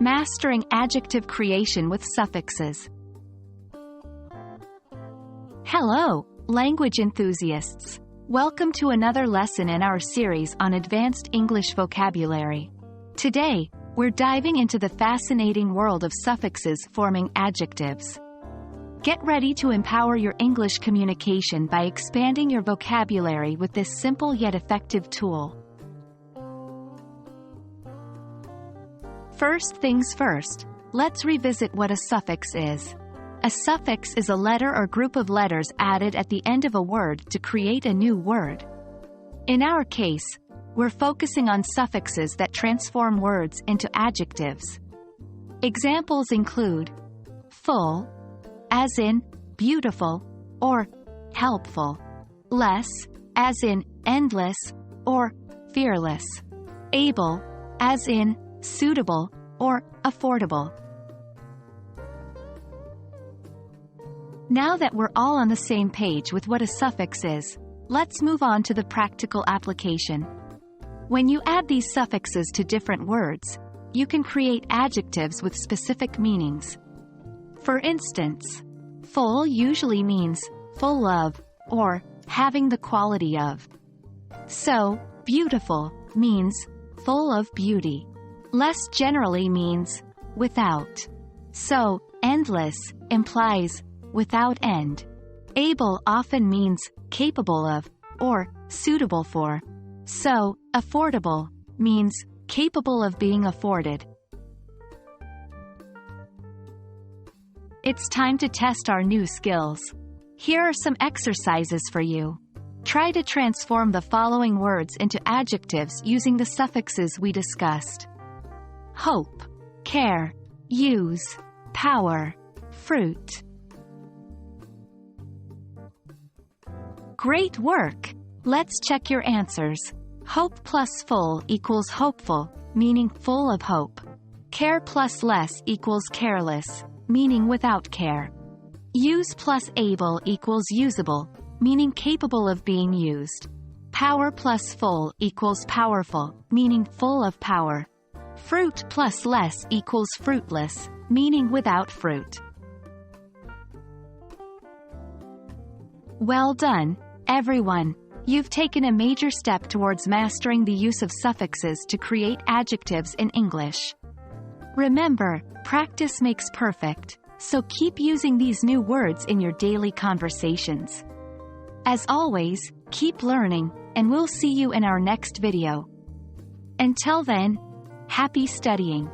Mastering adjective creation with suffixes. Hello, language enthusiasts. Welcome to another lesson in our series on advanced English vocabulary. Today, we're diving into the fascinating world of suffixes forming adjectives. Get ready to empower your English communication by expanding your vocabulary with this simple yet effective tool. First things first, let's revisit what a suffix is. A suffix is a letter or group of letters added at the end of a word to create a new word. In our case, we're focusing on suffixes that transform words into adjectives. Examples include full, as in beautiful, or helpful; less, as in endless, or fearless; able, as in suitable, or affordable. Now that we're all on the same page with what a suffix is, let's move on to the practical application. When you add these suffixes to different words, you can create adjectives with specific meanings. For instance, full usually means full of, or having the quality of. So, beautiful means full of beauty. Less generally means without. So, endless implies without end. Able often means capable of, or suitable for. So, affordable means capable of being afforded. It's time to test our new skills. Here are some exercises for you. Try to transform the following words into adjectives using the suffixes we discussed. Hope, care, use, power, fruit. Great work! Let's check your answers. Hope plus full equals hopeful, meaning full of hope. Care plus less equals careless, meaning without care. Use plus able equals usable, meaning capable of being used. Power plus full equals powerful, meaning full of power. Fruit plus less equals fruitless, meaning without fruit. Well done, everyone. You've taken a major step towards mastering the use of suffixes to create adjectives in English. Remember, practice makes perfect, so keep using these new words in your daily conversations. As always, keep learning, and we'll see you in our next video. Until then, happy studying!